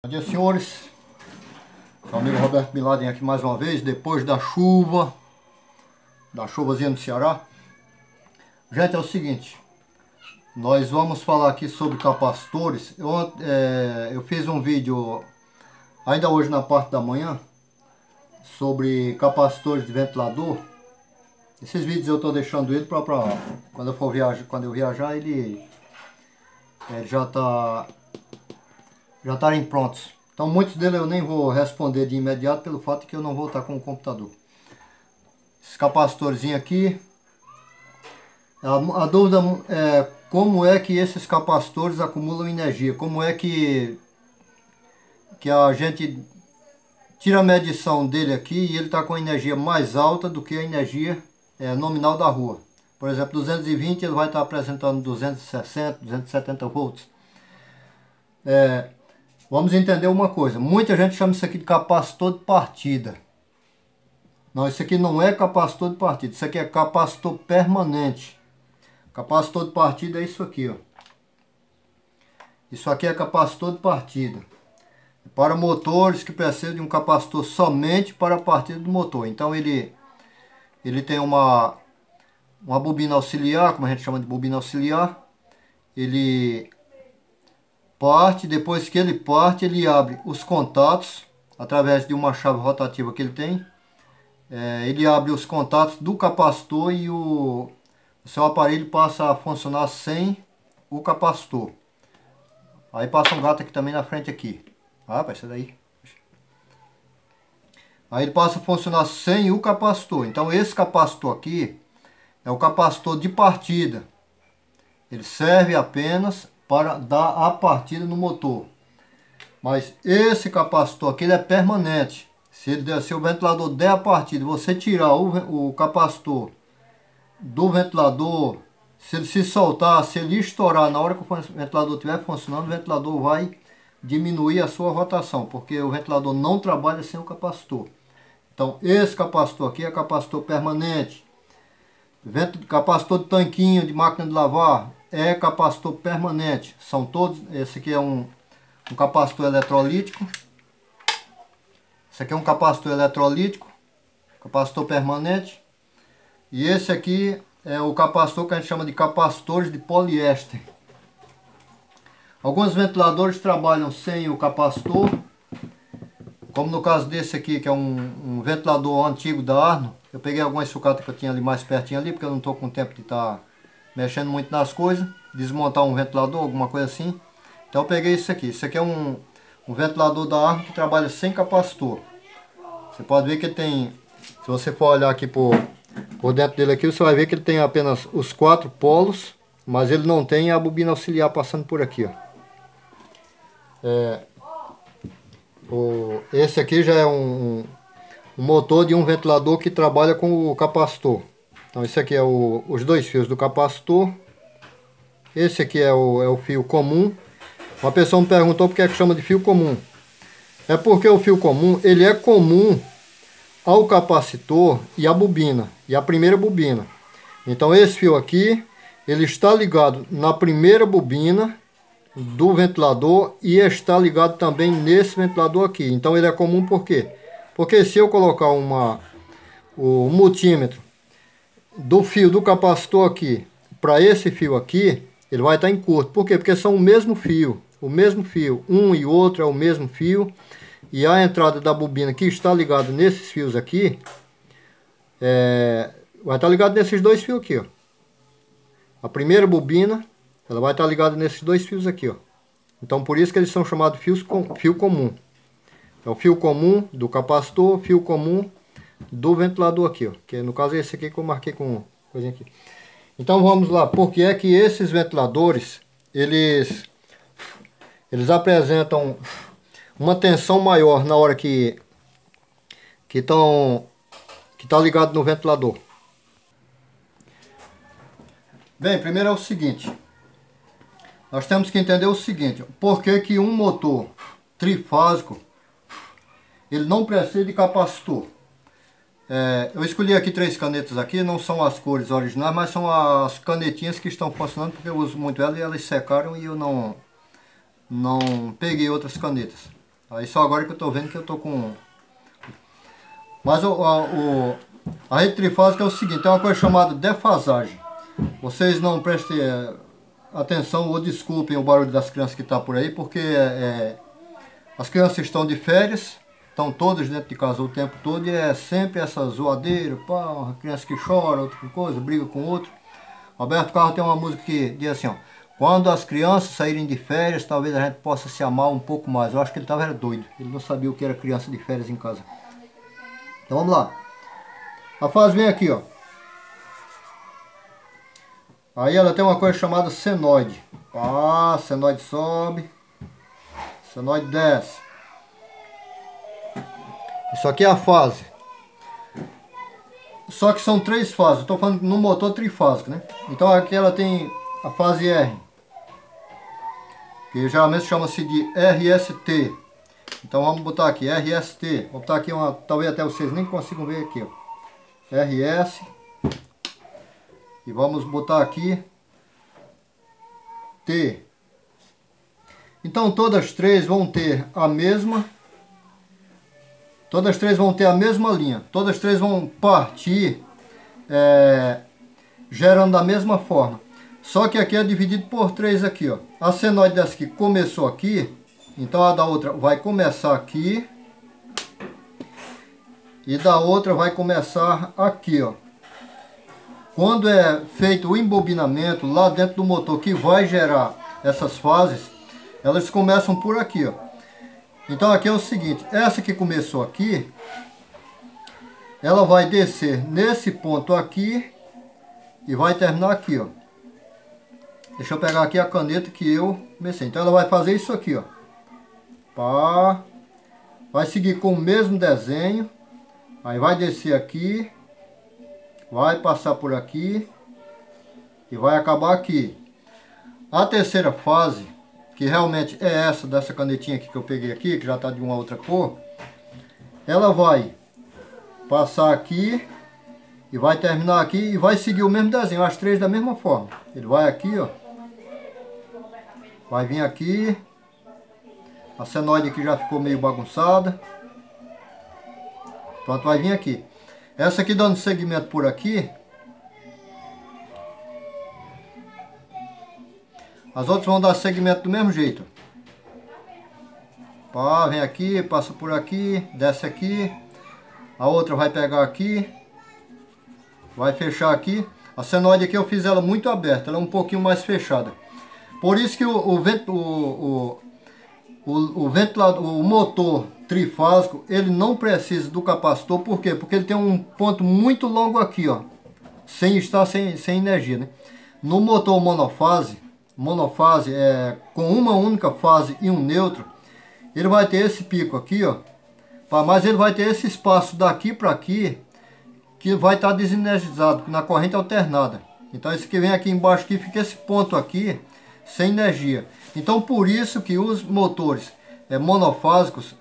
Bom dia, senhores. Seu amigo Roberto Bin Laden aqui mais uma vez, depois da chuvazinha no Ceará. Gente, é o seguinte, nós vamos falar aqui sobre capacitores. Eu fiz um vídeo ainda hoje na parte da manhã sobre capacitores de ventilador. Esses vídeos eu estou deixando ele para quando eu viajar ele já estarem prontos. Então muitos deles eu nem vou responder de imediato pelo fato de que eu não vou estar com o computador. Esses capacitores aqui, a dúvida é como é que esses capacitores acumulam energia, como é que a gente tira a medição dele aqui e ele está com energia mais alta do que a energia nominal da rua. Por exemplo, 220 ele vai estar apresentando 260, 270 volts. Vamos entender uma coisa, muita gente chama isso aqui de capacitor de partida. Não, isso aqui não é capacitor de partida, isso aqui é capacitor permanente. Capacitor de partida é isso aqui, ó. Isso aqui é capacitor de partida. Para motores que precisam de um capacitor somente para a partida do motor. Então ele tem uma bobina auxiliar, como a gente chama de bobina auxiliar. Ele parte, depois que ele parte, ele abre os contatos através de uma chave rotativa que ele tem. Ele abre os contatos do capacitor e o seu aparelho passa a funcionar sem o capacitor. Aí passa um gato aqui também na frente aqui. Ah, vai ser daí. Aí ele passa a funcionar sem o capacitor. Então esse capacitor aqui é o capacitor de partida. Ele serve apenas para dar a partida no motor. Mas esse capacitor aqui ele é permanente. Se o ventilador der a partida, você tirar o capacitor do ventilador, se ele se soltar, se ele estourar na hora que o ventilador estiver funcionando, o ventilador vai diminuir a sua rotação, porque o ventilador não trabalha sem o capacitor. Então esse capacitor aqui é capacitor permanente. Capacitor de tanquinho de máquina de lavar é capacitor permanente. São todos. Esse aqui é um capacitor eletrolítico. Esse aqui é um capacitor eletrolítico, capacitor permanente. E esse aqui é o capacitor que a gente chama de capacitores de poliéster. Alguns ventiladores trabalham sem o capacitor, como no caso desse aqui, que é um ventilador antigo da Arno. Eu peguei algumas sucatas que eu tinha ali mais pertinho ali, porque eu não estou com tempo de estar mexendo muito nas coisas, desmontar um ventilador, alguma coisa assim. Então eu peguei isso aqui. Isso aqui é um ventilador da Arno que trabalha sem capacitor. Você pode ver que ele tem, se você for olhar aqui por dentro dele aqui, você vai ver que ele tem apenas os 4 polos, mas ele não tem a bobina auxiliar passando por aqui, ó. Esse aqui já é um motor de um ventilador que trabalha com o capacitor. Então esse aqui é os 2 fios do capacitor. Esse aqui é o fio comum. Uma pessoa me perguntou por que é que chama de fio comum. É porque o fio comum, ele é comum ao capacitor e à bobina, e a primeira bobina. Então esse fio aqui, ele está ligado na primeira bobina do ventilador e está ligado também nesse ventilador aqui. Então ele é comum por quê? Porque se eu colocar o multímetro do fio do capacitor aqui para esse fio aqui, ele vai estar em curto. Por quê? Porque são o mesmo fio. Um e outro é o mesmo fio. E a entrada da bobina que está ligada nesses fios aqui, vai estar ligado nesses 2 fios aqui, ó. A primeira bobina, ela vai estar ligada nesses 2 fios aqui, ó. Então por isso que eles são chamados fio comum. É o fio comum do capacitor, fio comum do ventilador aqui, ó. Que no caso é esse aqui que eu marquei com coisinha aqui. Então vamos lá, porque é que esses ventiladores, eles apresentam uma tensão maior na hora que tá ligado no ventilador. Bem, primeiro é o seguinte, nós temos que entender o seguinte, por que que um motor trifásico ele não precisa de capacitor. Eu escolhi aqui 3 canetas aqui, não são as cores originais, mas são as canetinhas que estão funcionando, porque eu uso muito elas e elas secaram e eu não peguei outras canetas. Aí só agora que eu tô vendo que eu tô com... Mas a rede trifásica é o seguinte, é uma coisa chamada defasagem. Vocês não prestem atenção ou desculpem o barulho das crianças que tá por aí, porque as crianças estão de férias, estão todas dentro de casa o tempo todo e é sempre essa zoadeira, pá, uma criança que chora, outra coisa, briga com outro. Roberto Carlos tem uma música que diz assim, ó: quando as crianças saírem de férias, talvez a gente possa se amar um pouco mais. Eu acho que ele estava doido, ele não sabia o que era criança de férias em casa. Então vamos lá. A fase vem aqui, ó. Aí ela tem uma coisa chamada senoide. Ah, senoide sobe, senoide desce. Isso aqui é a fase. Só que são 3 fases. Eu estou falando no motor trifásico, né? Então aqui ela tem a fase R, que geralmente chama-se de RST. Então vamos botar aqui RST. Vou botar aqui uma, talvez até vocês nem consigam ver aqui, ó. RS. E vamos botar aqui T. Então todas as 3 vão ter a mesma. Todas as 3 vão ter a mesma linha. Todas as 3 vão partir gerando da mesma forma. Só que aqui é dividido por 3 aqui, ó. A senoide dessa aqui começou aqui, então a da outra vai começar aqui. E da outra vai começar aqui, ó. Quando é feito o embobinamento lá dentro do motor que vai gerar essas fases, elas começam por aqui, ó. Então aqui é o seguinte, essa que começou aqui, ela vai descer nesse ponto aqui e vai terminar aqui, ó. Deixa eu pegar aqui a caneta que eu comecei. Então ela vai fazer isso aqui, ó. Pá. Vai seguir com o mesmo desenho. Aí vai descer aqui. Vai passar por aqui. E vai acabar aqui. A terceira fase, que realmente é essa dessa canetinha aqui que eu peguei aqui, que já está de uma outra cor. Ela vai passar aqui. E vai terminar aqui e vai seguir o mesmo desenho, as 3 da mesma forma. Ele vai aqui, ó. Vai vir aqui. A senoide aqui já ficou meio bagunçada. Pronto, vai vir aqui. Essa aqui dando segmento por aqui. As outras vão dar segmento do mesmo jeito. Pá, vem aqui, passa por aqui, desce aqui. A outra vai pegar aqui. Vai fechar aqui. A senoide aqui eu fiz ela muito aberta, ela é um pouquinho mais fechada. Por isso que o ventilador, o motor trifásico, ele não precisa do capacitor. Por quê? Porque ele tem um ponto muito longo aqui, ó. Sem estar sem energia, né? No motor monofase com uma única fase e um neutro, ele vai ter esse pico aqui, ó. Mas ele vai ter esse espaço daqui para aqui, que vai estar desenergizado na corrente alternada. Então esse que vem aqui embaixo aqui, fica esse ponto aqui sem energia. Então por isso que os motores monofásicos,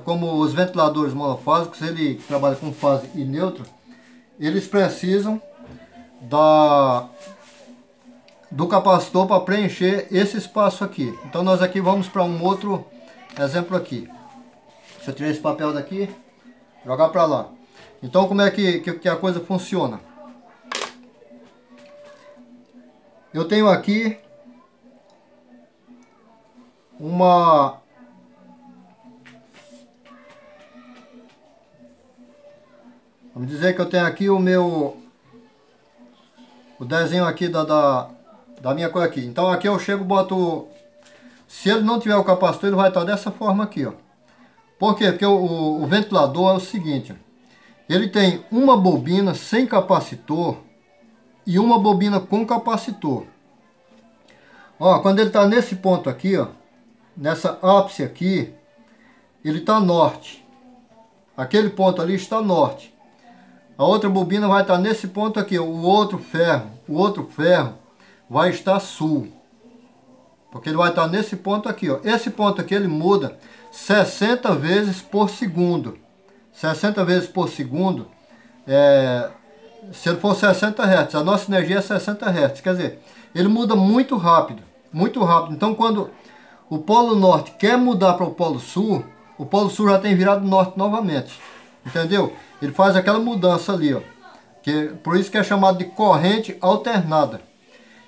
como os ventiladores monofásicos, ele trabalha com fase e neutro, eles precisam do capacitor para preencher esse espaço aqui. Então nós aqui vamos para um outro exemplo aqui. Deixa eu tirar esse papel daqui, jogar para lá. Então como é que a coisa funciona? Eu tenho aqui uma... Vamos dizer que eu tenho aqui o desenho aqui da minha coisa aqui. Então aqui eu chego e boto... Se ele não tiver o capacitor, ele vai estar dessa forma aqui, ó. Por quê? Porque o ventilador é o seguinte, ele tem uma bobina sem capacitor e uma bobina com capacitor. Ó, quando ele está nesse ponto aqui, ó, nessa ápice aqui, ele está norte. Aquele ponto ali está norte. A outra bobina vai estar nesse ponto aqui, o outro ferro vai estar sul. Porque ele vai estar nesse ponto aqui, ó. Esse ponto aqui ele muda 60 vezes por segundo. 60 vezes por segundo, se ele for 60 Hz, a nossa energia é 60 Hz. Quer dizer, ele muda muito rápido, muito rápido. Então quando o Polo Norte quer mudar para o Polo Sul o polo sul já tem virado norte novamente. Entendeu? Ele faz aquela mudança ali, ó. Por isso que é chamado de corrente alternada.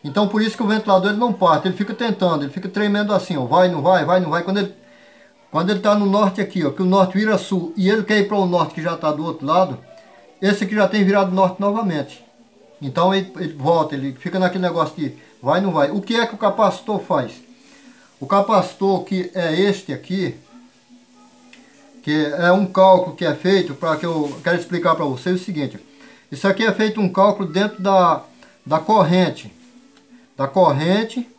Então por isso que o ventilador ele não parte, ele fica tentando, ele fica tremendo assim, ó. Vai, não vai, vai, não vai. Quando ele está no norte aqui, ó, que o norte vira sul e ele quer ir para o norte que já está do outro lado, esse aqui já tem virado norte novamente. Então ele volta, ele fica naquele negócio de vai, não vai. O que é que o capacitor faz? O capacitor que é este aqui, que é um cálculo que é feito, para que eu quero explicar para vocês o seguinte. Isso aqui é feito um cálculo dentro da corrente. Da corrente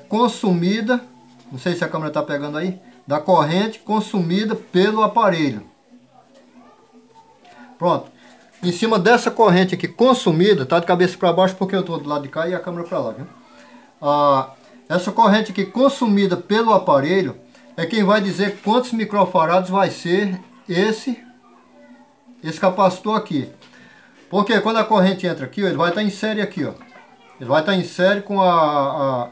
consumida, não sei se a câmera está pegando aí, da corrente consumida pelo aparelho. Pronto. Em cima dessa corrente aqui consumida, tá de cabeça para baixo porque eu estou do lado de cá e a câmera para lá, viu? Essa corrente aqui consumida pelo aparelho é quem vai dizer quantos microfarados vai ser esse capacitor aqui. Porque quando a corrente entra aqui, ó, ele vai estar em série aqui, ó. Ele vai estar em série com a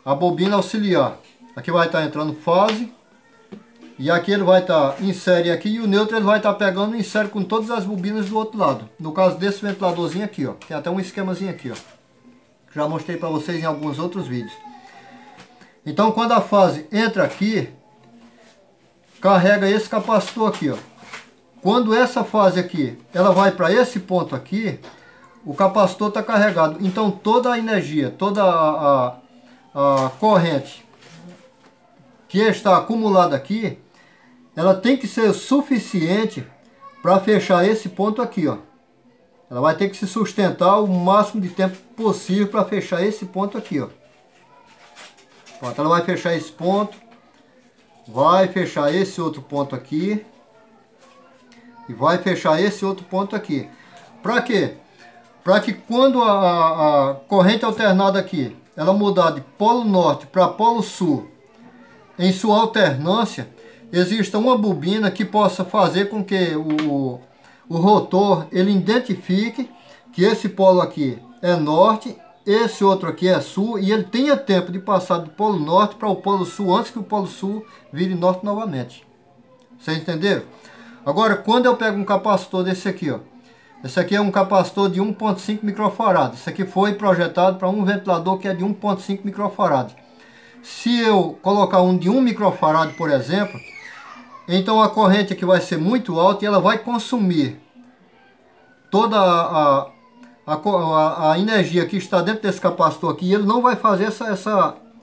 bobina auxiliar. Aqui vai estar entrando fase. E aqui ele vai estar em série aqui. E o neutro ele vai estar pegando em série com todas as bobinas do outro lado. No caso desse ventiladorzinho aqui, ó. Tem até um esquemazinho aqui, ó. Já mostrei para vocês em alguns outros vídeos. Então quando a fase entra aqui, carrega esse capacitor aqui, ó. Quando essa fase aqui, ela vai para esse ponto aqui, o capacitor está carregado. Então toda a energia, toda a corrente que está acumulada aqui, ela tem que ser suficiente para fechar esse ponto aqui, ó. Ela vai ter que se sustentar o máximo de tempo possível para fechar esse ponto aqui, ó. Pronto, ela vai fechar esse ponto, vai fechar esse outro ponto aqui. E vai fechar esse outro ponto aqui. Para quê? Para que quando a corrente alternada aqui, ela mudar de polo norte para polo sul, em sua alternância, exista uma bobina que possa fazer com que o rotor ele identifique que esse polo aqui é norte, esse outro aqui é sul, e ele tenha tempo de passar do polo norte para o polo sul antes que o polo sul vire norte novamente. Vocês entenderam? Agora, quando eu pego um capacitor desse aqui, ó. Esse aqui é um capacitor de 1.5 microfarads. Esse aqui foi projetado para um ventilador que é de 1.5 microfarads. Se eu colocar um de 1 microfarad, por exemplo, então a corrente aqui vai ser muito alta e ela vai consumir toda a energia que está dentro desse capacitor aqui. E ele não vai fazer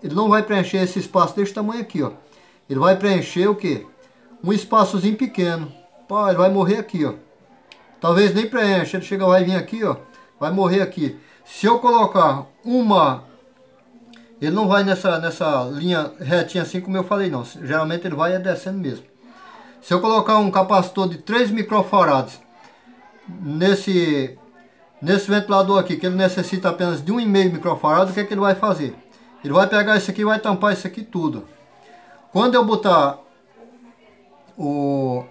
ele não vai preencher esse espaço desse tamanho aqui, ó. Ele vai preencher o quê? Um espaçozinho pequeno. Pá, ele vai morrer aqui, ó. Talvez nem preencha, ele vai vir aqui, ó. Vai morrer aqui. Se eu colocar ele não vai nessa linha retinha assim como eu falei, não. Geralmente ele vai descendo mesmo. Se eu colocar um capacitor de 3 microfarads nesse ventilador aqui, que ele necessita apenas de 1,5 microfarad, o que é que ele vai fazer? Ele vai pegar isso aqui e vai tampar isso aqui tudo. Quando eu botar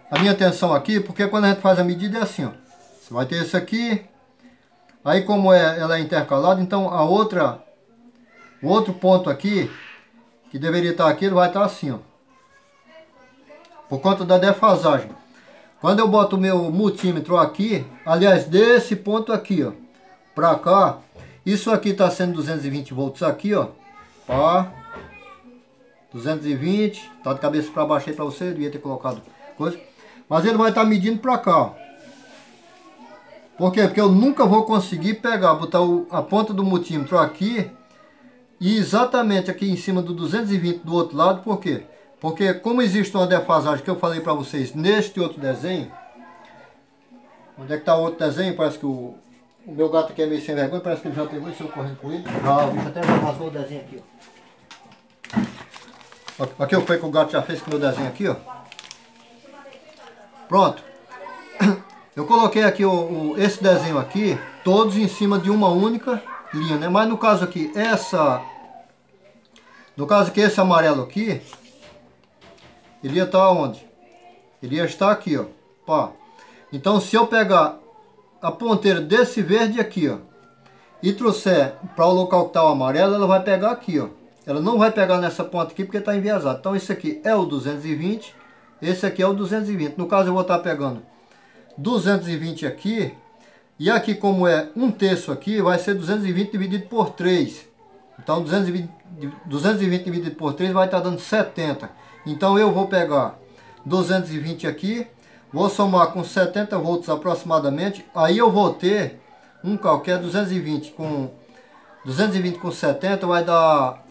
a minha tensão aqui, porque quando a gente faz a medida é assim, ó. Você vai ter isso aqui, aí como ela é intercalada, então o outro ponto aqui, que deveria estar aqui, ele vai estar assim, ó. Por conta da defasagem. Quando eu boto o meu multímetro aqui, aliás, desse ponto aqui, ó, pra cá, isso aqui está sendo 220 volts aqui, ó. Pá. 220, tá de cabeça para baixo aí para você, eu devia ter colocado coisa. Mas ele vai estar medindo para cá, ó. Por quê? Porque eu nunca vou conseguir botar a ponta do multímetro aqui e exatamente aqui em cima do 220 do outro lado. Por quê? Porque como existe uma defasagem que eu falei para vocês neste outro desenho. Onde é que está o outro desenho? Parece que o meu gato aqui é meio sem vergonha, parece que ele já pegou e saiu correndo com ele. Já, o bicho até já rasgou o desenho aqui, ó. Aqui o que o gato já fez com o meu desenho aqui, ó. Pronto. Eu coloquei aqui esse desenho aqui, todos em cima de uma única linha, né? Mas no caso aqui, esse amarelo aqui, ele ia estar onde? Ele ia estar aqui, ó. Pá. Então se eu pegar a ponteira desse verde aqui, ó, e trouxer para o local que está o amarelo, ela vai pegar aqui, ó. ela não vai pegar nessa ponta aqui porque está enviesado. Então esse aqui é o 220, esse aqui é o 220. No caso eu vou estar pegando 220 aqui, e aqui como é 1/3 aqui, vai ser 220 dividido por 3. Então 220 dividido por 3 vai estar dando 70. Então eu vou pegar 220 aqui, vou somar com 70 volts aproximadamente, aí eu vou ter um cálculo que é 220 com 70 vai dar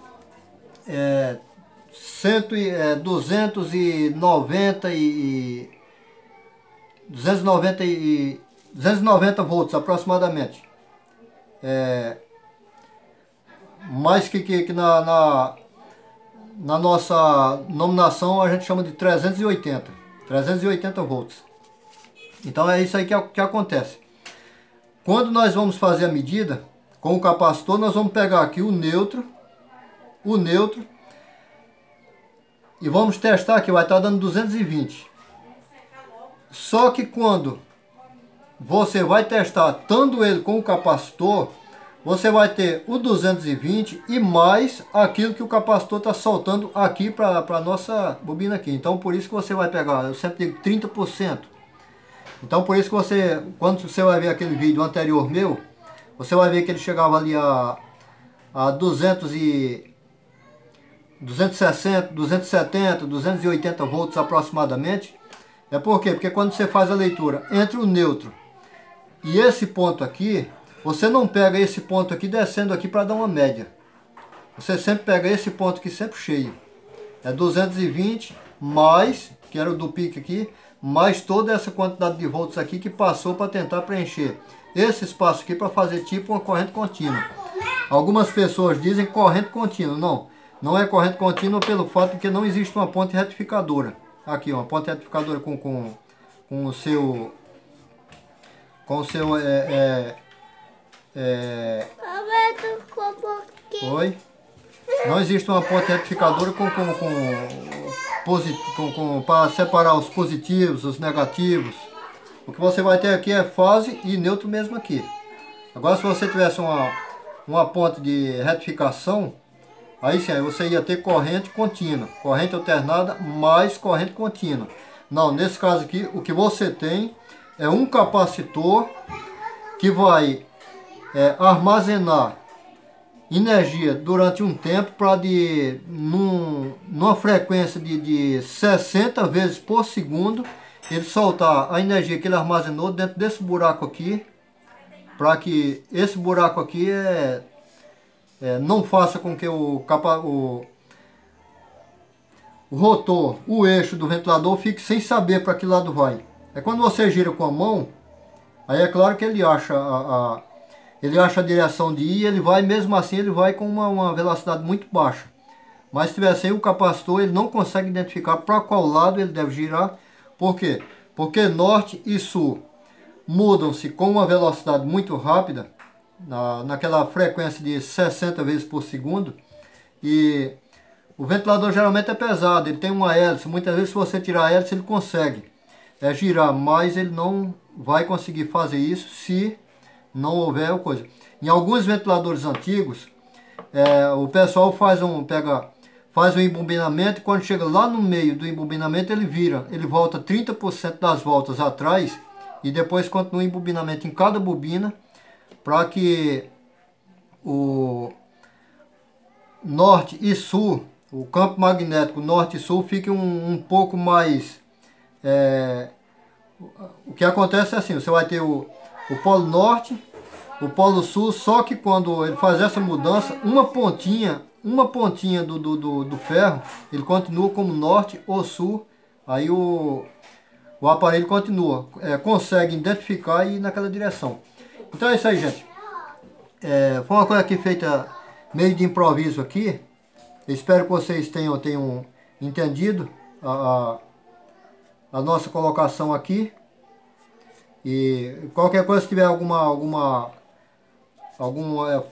290 volts aproximadamente. Mais que na nossa nominação a gente chama de 380 volts. Então é isso aí que acontece. Quando nós vamos fazer a medida com o capacitor, nós vamos pegar aqui o neutro, e vamos testar que vai estar dando 220. Só que quando você vai testar tanto ele com o capacitor, você vai ter o 220 e mais aquilo que o capacitor está soltando aqui para a nossa bobina aqui. Então por isso que você vai pegar, eu sempre digo 30%. Então por isso que você, quando você vai ver aquele vídeo anterior meu, você vai ver que ele chegava ali a 260, 270, 280 volts aproximadamente. É por quê? Porque quando você faz a leitura entre o neutro e esse ponto aqui, você não pega esse ponto aqui descendo aqui para dar uma média. Você sempre pega esse ponto aqui sempre cheio. É 220 mais, que era o do pique aqui, mais toda essa quantidade de volts aqui que passou para tentar preencher esse espaço aqui para fazer tipo uma corrente contínua. Algumas pessoas dizem corrente contínua. Não é corrente contínua pelo fato de que não existe uma ponte retificadora. Aqui, uma ponte retificadora com o seu Oi? Não existe uma ponte retificadora para separar os positivos, os negativos. O que você vai ter aqui é fase e neutro mesmo aqui. Agora se você tivesse uma ponte de retificação, aí sim, aí você ia ter corrente contínua, corrente alternada mais corrente contínua. Não, nesse caso aqui, o que você tem é um capacitor que vai armazenar energia durante um tempo para numa frequência de 60 vezes por segundo, ele soltar a energia que ele armazenou dentro desse buraco aqui, para que esse buraco aqui não faça com que o rotor, o eixo do ventilador fique sem saber para que lado vai. É quando você gira com a mão, aí é claro que ele acha a direção de ir, ele vai, mesmo assim ele vai com uma velocidade muito baixa. Mas se tiver sem o capacitor, ele não consegue identificar para qual lado ele deve girar. Por quê? Porque norte e sul mudam-se com uma velocidade muito rápida, naquela frequência de 60 vezes por segundo. E o ventilador geralmente é pesado, ele tem uma hélice. Muitas vezes se você tirar a hélice ele consegue girar, mas ele não vai conseguir fazer isso se não houver coisa. Em alguns ventiladores antigos, o pessoal faz um embobinamento, e quando chega lá no meio do embobinamento ele volta 30% das voltas atrás e depois continua o embobinamento em cada bobina, para que o norte e sul, o campo magnético norte e sul fique um pouco mais... o que acontece é assim, você vai ter o polo norte, o polo sul, só que quando ele faz essa mudança, uma pontinha do ferro, ele continua como norte ou sul, aí o aparelho continua, consegue identificar e ir naquela direção. Então é isso aí, gente. Foi uma coisa aqui feita meio de improviso aqui. Espero que vocês tenham entendido a nossa colocação aqui. E qualquer coisa, se tiver alguma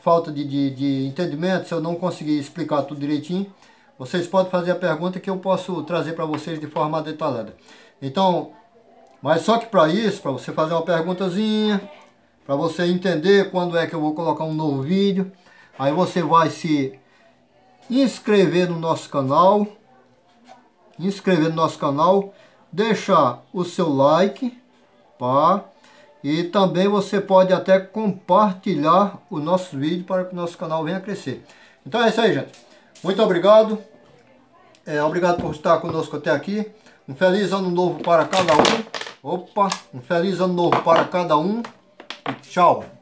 falta de entendimento, se eu não conseguir explicar tudo direitinho, vocês podem fazer a pergunta que eu posso trazer para vocês de forma detalhada. Então, mas só que para isso, para você fazer uma perguntazinha, para você entender quando é que eu vou colocar um novo vídeo, aí você vai se inscrever no nosso canal, deixar o seu like, pá, e também você pode até compartilhar o nosso vídeo para que o nosso canal venha a crescer. Então é isso aí, gente. Muito obrigado. Obrigado por estar conosco até aqui. Um feliz ano novo para cada um. Um feliz ano novo para cada um. E tchau.